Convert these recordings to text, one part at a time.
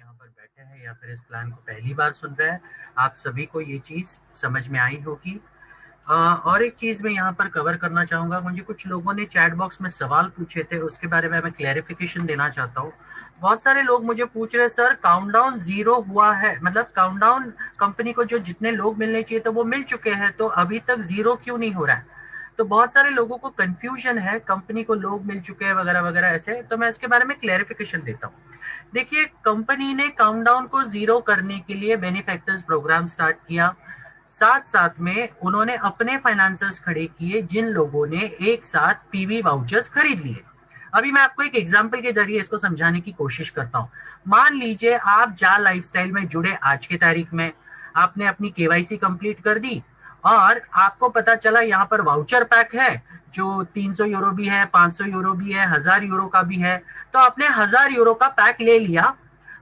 यहाँ पर बैठे हैं या फिर इस प्लान को पहली बार सुन रहे हैं, आप सभी को ये चीज़ समझ में आई होगी। और एक चीज़ मैं यहाँ पर कवर करना चाहूँगा, मुझे कुछ लोगों ने चैट बॉक्स में सवाल पूछे थे, उसके बारे में मैं क्लैरिफिकेशन देना चाहता हूँ। बहुत सारे लोग मुझे पूछ रहे हैं, सर काउंटडाउन 0 हुआ है, मतलब काउंटडाउन कंपनी को जो जितने लोग मिलने चाहिए तो वो मिल चुके हैं, तो अभी तक 0 क्यों नहीं हो रहा है? तो बहुत सारे लोगों को कंफ्यूजन है, कंपनी को लोग मिल चुके हैं वगैरह वगैरह ऐसे, तो मैं इसके बारे में क्लैरिफिकेशन देता हूँ। देखिए, कंपनी ने काउंटडाउन को 0 करने के लिए बेनिफैक्टर्स प्रोग्राम स्टार्ट किया। साथ साथ में उन्होंने अपने फाइनेंसर्स खड़े किए जिन लोगों ने एक साथ पीवी वाउचर्स खरीद लिए। अभी मैं आपको एक एग्जांपल के जरिए इसको समझाने की कोशिश करता हूँ। मान लीजिए आप जा लाइफस्टाइल में जुड़े आज की तारीख में, आपने अपनी केवाईसी कंप्लीट कर दी और आपको पता चला यहाँ पर वाउचर पैक है जो 300 यूरो भी है, 500 यूरो भी है, 1000 यूरो का भी है। तो आपने 1000 यूरो का पैक ले लिया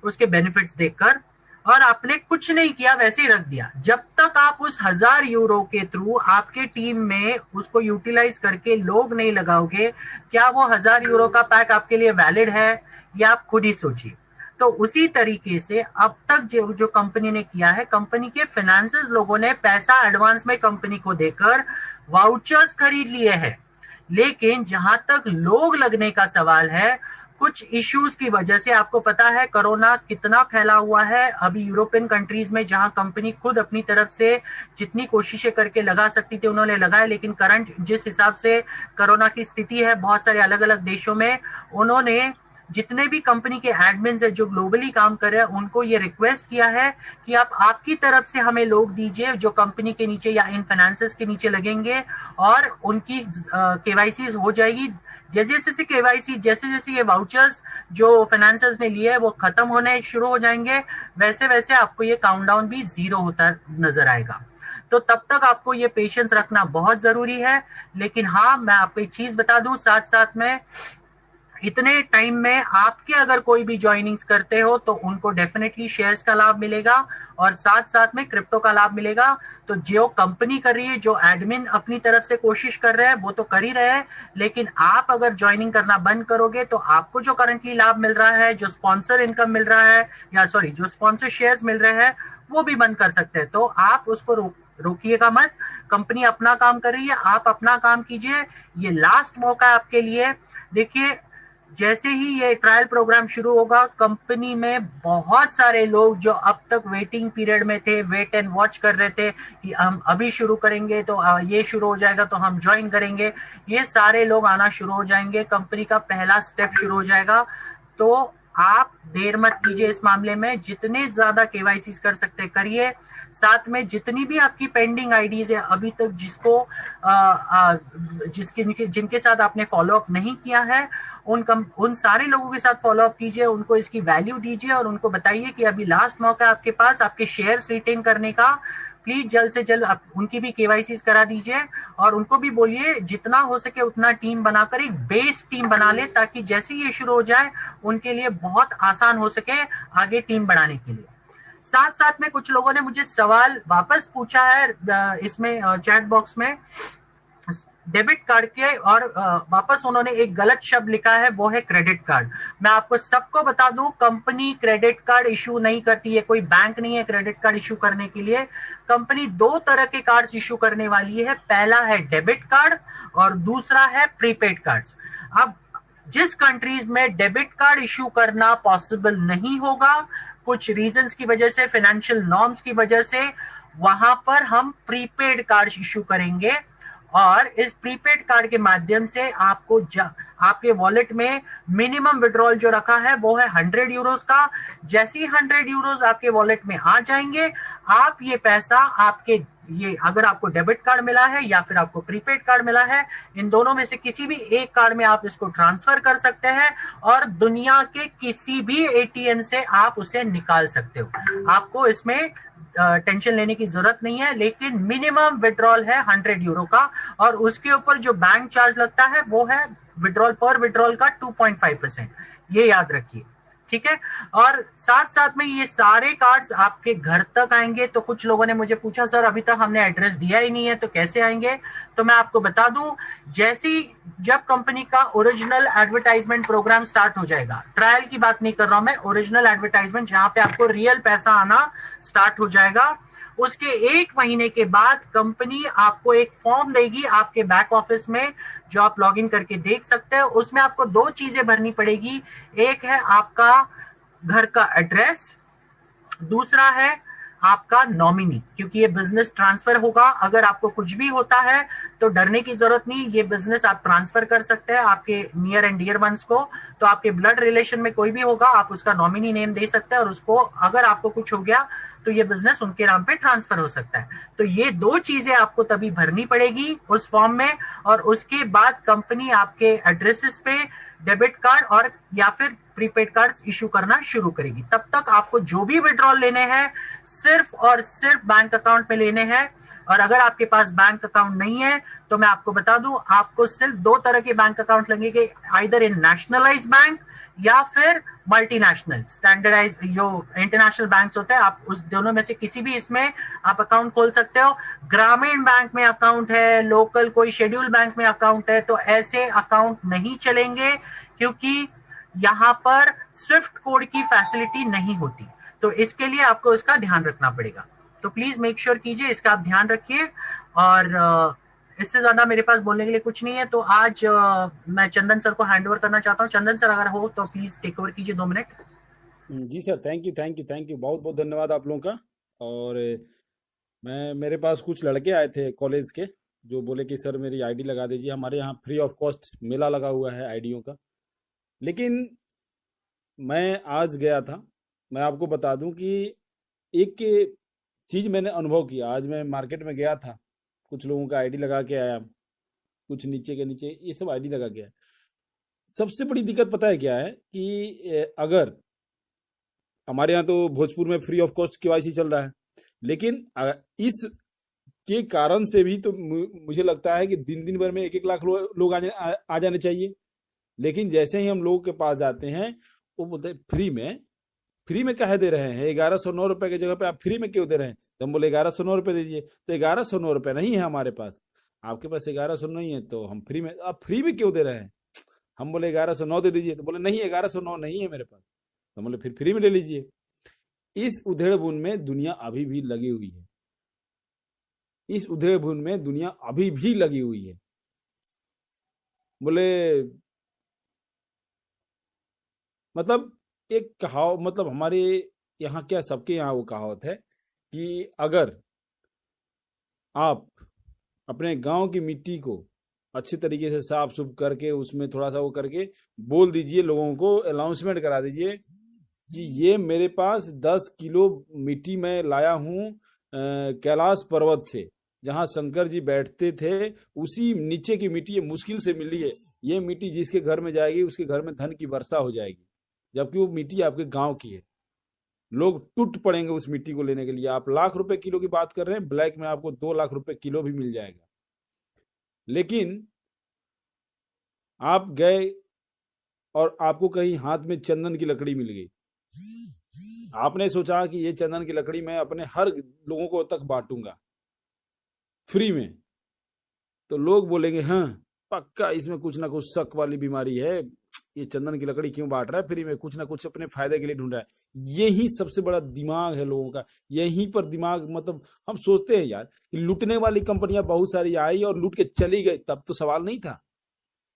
उसके बेनिफिट्स देखकर, और आपने कुछ नहीं किया, वैसे ही रख दिया। जब तक आप उस 1000 यूरो के थ्रू आपके टीम में उसको यूटिलाइज करके लोग नहीं लगाओगे, क्या वो 1000 यूरो का पैक आपके लिए वैलिड है? या आप खुद ही सोचिए। तो उसी तरीके से अब तक जो कंपनी ने किया है, कंपनी के फाइनेंसर्स लोगों ने पैसा एडवांस में कंपनी को देकर वाउचर्स खरीद लिए हैं। लेकिन जहां तक लोग लगने का सवाल है, कुछ इश्यूज की वजह से, आपको पता है कोरोना कितना फैला हुआ है अभी यूरोपियन कंट्रीज में, जहां कंपनी खुद अपनी तरफ से जितनी कोशिशें करके लगा सकती थी उन्होंने लगाया, लेकिन करंट जिस हिसाब से कोरोना की स्थिति है बहुत सारे अलग अलग देशों में, उन्होंने जितने भी कंपनी के एडमिन है जो ग्लोबली काम कर रहे हैं उनको ये रिक्वेस्ट किया है कि आप आपकी तरफ से हमें लोग दीजिए जो कंपनी के नीचे या इन फाइनेंसेस के नीचे लगेंगे, और उनकी केवाईसी हो जाएगी। जैसे जैसे केवाईसी, जैसे जैसे ये वाउचर्स जो फाइनेंसर्स ने लिए वो खत्म होने शुरू हो जाएंगे, वैसे वैसे आपको ये काउंटडाउन भी 0 होता नजर आएगा। तो तब तक आपको ये पेशेंस रखना बहुत जरूरी है। लेकिन हाँ, मैं आपको एक चीज बता दूं, साथ साथ में इतने टाइम में आपके अगर कोई भी ज्वाइनिंग्स करते हो तो उनको डेफिनेटली शेयर्स का लाभ मिलेगा और साथ साथ में क्रिप्टो का लाभ मिलेगा। तो जो कंपनी कर रही है, जो एडमिन अपनी तरफ से कोशिश कर रहे हैं वो तो कर ही रहे हैं, लेकिन आप अगर ज्वाइनिंग करना बंद करोगे तो आपको जो करंटली लाभ मिल रहा है, जो स्पॉन्सर इनकम मिल रहा है, या सॉरी जो स्पॉन्सर शेयर्स मिल रहे हैं, वो भी बंद कर सकते हैं। तो आप उसको रोकिएगा मत। कंपनी अपना काम कर रही है, आप अपना काम कीजिए। ये लास्ट मौका है आपके लिए। देखिए, जैसे ही ये ट्रायल प्रोग्राम शुरू होगा, कंपनी में बहुत सारे लोग जो अब तक वेटिंग पीरियड में थे, वेट एंड वॉच कर रहे थे कि हम अभी शुरू करेंगे तो ये शुरू हो जाएगा तो हम ज्वाइन करेंगे, ये सारे लोग आना शुरू हो जाएंगे। कंपनी का पहला स्टेप शुरू हो जाएगा। तो आप देर मत कीजिए इस मामले में, जितने ज्यादा केवाईसी कर सकते करिए। साथ में जितनी भी आपकी पेंडिंग आईडीज है अभी तक जिसको जिनके साथ आपने फॉलो अप नहीं किया है, उन सारे लोगों के साथ फॉलो अप कीजिए, उनको इसकी वैल्यू दीजिए और उनको बताइए कि अभी लास्ट मौका है आपके पास आपके शेयर्स रिटेन करने का। प्लीज जल्द से जल्द आप उनकी भी केवाईसी करा दीजिए और उनको भी बोलिए जितना हो सके उतना टीम बनाकर एक बेस टीम बना ले, ताकि जैसे ये शुरू हो जाए उनके लिए बहुत आसान हो सके आगे टीम बढ़ाने के लिए। साथ साथ में कुछ लोगों ने मुझे सवाल वापस पूछा है इसमें चैट बॉक्स में डेबिट कार्ड के, और वापस उन्होंने एक गलत शब्द लिखा है, वो है क्रेडिट कार्ड। मैं आपको सबको बता दूं, कंपनी क्रेडिट कार्ड इशू नहीं करती है, कोई बैंक नहीं है क्रेडिट कार्ड इशू करने के लिए। कंपनी 2 तरह के कार्ड्स इशू करने वाली है, पहला है डेबिट कार्ड और दूसरा है प्रीपेड कार्ड्स। अब जिस कंट्रीज में डेबिट कार्ड इशू करना पॉसिबल नहीं होगा कुछ रीजंस की वजह से, फाइनेंशियल नॉर्म्स की वजह से, वहां पर हम प्रीपेड कार्ड इशू करेंगे और इस प्रीपेड कार्ड के माध्यम से आपको आपके वॉलेट में मिनिमम विड्रॉल जो रखा है वो है 100 यूरोस का। जैसे ही 100 यूरोस आपके वॉलेट में आ जाएंगे, आप ये पैसा आपके, ये अगर आपको डेबिट कार्ड मिला है या फिर आपको प्रीपेड कार्ड मिला है, इन दोनों में से किसी भी एक कार्ड में आप इसको ट्रांसफर कर सकते हैं और दुनिया के किसी भी एटीएम से आप उसे निकाल सकते हो। आपको इसमें टेंशन लेने की जरूरत नहीं है, लेकिन मिनिमम विड्रॉल है 100 यूरो का और उसके ऊपर जो बैंक चार्ज लगता है वो है विड्रॉल पर विड्रॉल का 2.5%। ये याद रखिए। ठीक है। और साथ साथ में ये सारे कार्ड्स आपके घर तक आएंगे। तो कुछ लोगों ने मुझे पूछा सर अभी तक हमने एड्रेस दिया ही नहीं है तो कैसे आएंगे, तो मैं आपको बता दूं, जैसी जब कंपनी का ओरिजिनल एडवर्टाइजमेंट प्रोग्राम स्टार्ट हो जाएगा, ट्रायल की बात नहीं कर रहा हूं मैं, ओरिजिनल एडवर्टाइजमेंट जहां पे आपको रियल पैसा आना स्टार्ट हो जाएगा, उसके 1 महीने के बाद कंपनी आपको एक फॉर्म देगी आपके बैक ऑफिस में, जो आप लॉग इन करके देख सकते हो। उसमें आपको 2 चीजें भरनी पड़ेगी, एक है आपका घर का एड्रेस, दूसरा है आपका नॉमिनी, क्योंकि ये बिजनेस ट्रांसफर होगा। अगर आपको कुछ भी होता है तो डरने की जरूरत नहीं, ये बिजनेस आप ट्रांसफर कर सकते हैं आपके नियर एंड डियर वंस को। तो आपके ब्लड रिलेशन में कोई भी होगा आप उसका नॉमिनी नेम दे सकते हैं, और उसको अगर आपको कुछ हो गया तो ये बिजनेस उनके नाम पे ट्रांसफर हो सकता है। तो ये 2 चीजें आपको तभी भरनी पड़ेगी उस फॉर्म में, और उसके बाद कंपनी आपके एड्रेसेस पे डेबिट कार्ड और या फिर प्रीपेड कार्ड्स इशू करना शुरू करेगी। तब तक आपको जो भी विड्रॉल लेने हैं सिर्फ और सिर्फ बैंक अकाउंट में लेने हैं। और अगर आपके पास बैंक अकाउंट नहीं है तो मैं आपको बता दूं, आपको सिर्फ 2 तरह के बैंक अकाउंट लगेंगे, आइदर इन नेशनलाइज बैंक या फिर मल्टीनेशनल स्टैंडर्डाइज जो इंटरनेशनल बैंक्स होते हैं, आप उस दोनों में से किसी भी इसमें आप अकाउंट खोल सकते हो। ग्रामीण बैंक में अकाउंट है, लोकल कोई शेड्यूल बैंक में अकाउंट है, तो ऐसे अकाउंट नहीं चलेंगे, क्योंकि यहां पर स्विफ्ट कोड की फैसिलिटी नहीं होती। तो इसके लिए आपको इसका ध्यान रखना पड़ेगा। तो प्लीज मेक श्योर कीजिए, इसका आप ध्यान रखिए। और इससे ज्यादा मेरे पास बोलने के लिए कुछ नहीं है। तो आज मैं चंदन सर को हैंड ओवर करना चाहता हूँ। चंदन सर अगर हो तो प्लीज टेक ओवर कीजिए 2 मिनट। जी sir, thank you thank you thank you, बहुत बहुत धन्यवाद आप लोगों का। और मेरे पास कुछ लड़के आए थे कॉलेज के, जो बोले कि सर मेरी आईडी लगा दीजिए, हमारे यहाँ फ्री ऑफ कॉस्ट मेला लगा हुआ है आईडियों का। लेकिन मैं आज गया था, मैं आपको बता दूं कि एक चीज़ मैंने अनुभव किया। आज मैं मार्केट में गया था, कुछ लोगों का आईडी लगा के आया, कुछ नीचे के नीचे ये सब आईडी लगा के आया। सबसे बड़ी दिक्कत पता है क्या है कि अगर हमारे यहाँ तो भोजपुर में फ्री ऑफ कॉस्ट केवाईसी चल रहा है, लेकिन इस के कारण से भी तो मुझे लगता है कि दिन दिन भर में 1-1 लाख लोग आ जाने चाहिए। लेकिन जैसे ही हम लोगों के पास जाते हैं, वो बोलते हैं फ्री में कहे दे रहे हैं, 1109 रुपए की जगह पे आप फ्री में क्यों दे रहे हैं। तो हम बोले 1109 रुपए दीजिए, तो 1109 रुपए नहीं है हमारे पास। आपके पास 1100 नहीं है तो हम फ्री में, आप फ्री में क्यों दे रहे हैं। हम बोले 1109 दे दीजिए, तो बोले नहीं 1109 नहीं है मेरे पास। तो बोले फिर फ्री में ले लीजिए। इस उधेड़ बुन में दुनिया अभी भी लगी हुई है, इस उधेड़ बुन में दुनिया अभी भी लगी हुई है। बोले मतलब एक कहावत, मतलब हमारे यहाँ क्या, सबके यहाँ वो कहावत है कि अगर आप अपने गांव की मिट्टी को अच्छी तरीके से साफ सुफ करके उसमें थोड़ा सा वो करके बोल दीजिए, लोगों को अनाउंसमेंट करा दीजिए कि ये मेरे पास 10 किलो मिट्टी मैं लाया हूँ कैलाश पर्वत से, जहाँ शंकर जी बैठते थे, उसी नीचे की मिट्टी ये मुश्किल से मिली है। ये मिट्टी जिसके घर में जाएगी उसके घर में धन की वर्षा हो जाएगी, जबकि वो मिट्टी आपके गांव की है। लोग टूट पड़ेंगे उस मिट्टी को लेने के लिए। आप लाख रुपए किलो की बात कर रहे हैं, ब्लैक में आपको 2 लाख रुपए किलो भी मिल जाएगा। लेकिन आप गए और आपको कहीं हाथ में चंदन की लकड़ी मिल गई, आपने सोचा कि ये चंदन की लकड़ी मैं अपने हर लोगों को तक बांटूंगा फ्री में, तो लोग बोलेंगे हाँ पक्का इसमें कुछ ना कुछ शक वाली बीमारी है, ये चंदन की लकड़ी क्यों बांट रहा है फ्री में, कुछ ना कुछ अपने फायदे के लिए ढूंढ रहा है। यही सबसे बड़ा दिमाग है लोगों का, यहीं पर दिमाग, मतलब हम सोचते हैं यार कि लूटने वाली कंपनियां बहुत सारी आई और लूट के चली गई, तब तो सवाल नहीं था,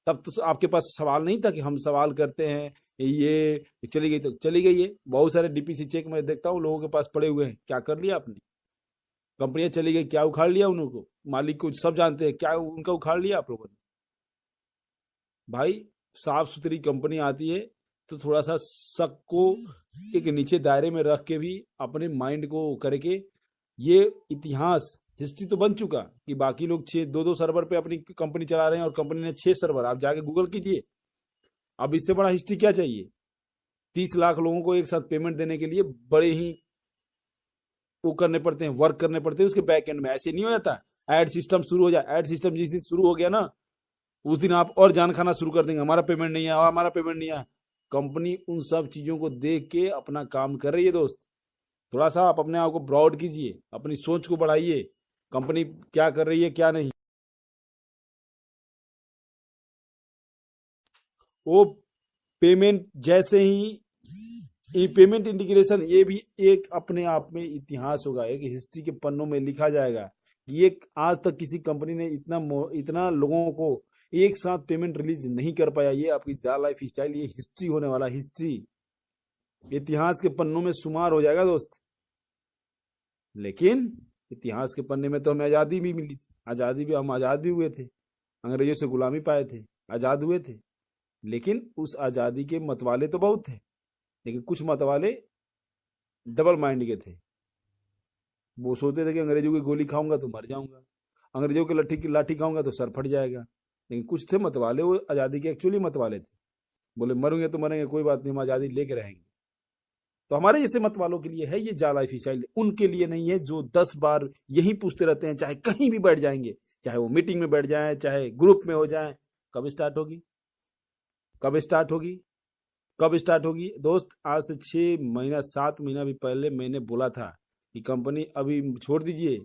तब तो आपके पास सवाल नहीं था कि हम सवाल करते हैं ये चली गई तो चली गई है। बहुत सारे डीपीसी चेक मैं देखता हूँ लोगों के पास पड़े हुए हैं, क्या कर लिया आपने, कंपनियां चली गई, क्या उखाड़ लिया उनको, मालिक को सब जानते हैं, क्या उनका उखाड़ लिया आप लोगों ने। भाई साफ सुथरी कंपनी आती है तो थोड़ा सा शक को एक नीचे दायरे में रख के भी अपने माइंड को करके, ये इतिहास हिस्ट्री तो बन चुका कि बाकी लोग 6-2 सर्वर पे अपनी कंपनी चला रहे हैं और कंपनी ने 6 सर्वर, आप जाके गूगल कीजिए। अब इससे बड़ा हिस्ट्री क्या चाहिए। 30 लाख लोगों को एक साथ पेमेंट देने के लिए बड़े ही वो करने पड़ते हैं, वर्क करने पड़ते हैं उसके बैक एंड में। ऐसे नहीं हो जाता एड सिस्टम शुरू हो जाए, एड सिस्टम जिस दिन शुरू हो गया ना, उस दिन आप और जान खाना शुरू कर देंगे, हमारा पेमेंट नहीं आया, हमारा पेमेंट नहीं आया। कंपनी उन सब चीजों को देख के अपना काम कर रही है दोस्त। थोड़ा सा आप अपने आप को ब्रॉड कीजिए, अपनी सोच को बढ़ाइए, कंपनी क्या कर रही है क्या नहीं। वो पेमेंट जैसे ही, ये पेमेंट इंटीग्रेशन ये भी एक अपने आप में इतिहास होगा, एक हिस्ट्री के पन्नों में लिखा जाएगा कि एक आज तक किसी कंपनी ने इतना लोगों को एक साथ पेमेंट रिलीज नहीं कर पाया। ये आपकी जा लाइफ स्टाइल, ये हिस्ट्री होने वाला, हिस्ट्री इतिहास के पन्नों में शुमार हो जाएगा दोस्त। लेकिन इतिहास के पन्ने में तो हमें आजादी भी मिली थी, आजादी भी, हम आजाद भी हुए थे, अंग्रेजों से गुलामी पाए थे, आजाद हुए थे। लेकिन उस आजादी के मतवाले तो बहुत थे, लेकिन कुछ मतवाले डबल माइंड के थे। वो सोचते थे कि अंग्रेजों की गोली खाऊंगा तो मर जाऊंगा, अंग्रेजों की लाठी खाऊंगा तो सर फट जाएगा। लेकिन कुछ थे मतवाले, वो आजादी के एक्चुअली मतवाले थे, बोले मरेंगे तो मरेंगे, कोई बात नहीं, हम आजादी लेके रहेंगे। तो हमारे जैसे मत वालों के लिए है ये जा लाइफ स्टाइल, उनके लिए नहीं है जो 10 बार यही पूछते रहते हैं, चाहे कहीं भी बैठ जाएंगे, चाहे वो मीटिंग में बैठ जाए, चाहे ग्रुप में हो जाए, कब स्टार्ट होगी, कब स्टार्ट होगी, कब स्टार्ट होगी दोस्त। आज से 6 महीना 7 महीना भी पहले मैंने बोला था कि कंपनी अभी छोड़ दीजिए,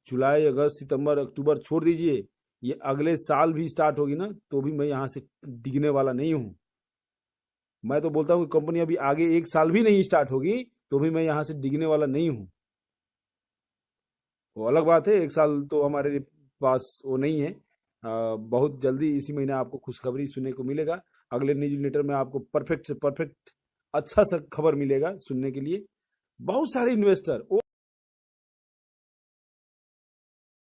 जुलाई अगस्त सितंबर अक्टूबर छोड़ दीजिए, ये अगले साल भी स्टार्ट होगी ना तो भी मैं यहाँ से डिगने वाला नहीं हूँ। मैं तो बोलता हूँ कि कंपनी अभी आगे 1 साल भी नहीं स्टार्ट होगी तो भी मैं यहाँ से डिगने वाला नहीं हूँ। वो अलग बात है, 1 साल तो हमारे पास वो नहीं है। बहुत जल्दी इसी महीने आपको खुशखबरी सुनने को मिलेगा। अगले न्यूज लेटर में आपको परफेक्ट से परफेक्ट अच्छा सा खबर मिलेगा सुनने के लिए। बहुत सारे इन्वेस्टर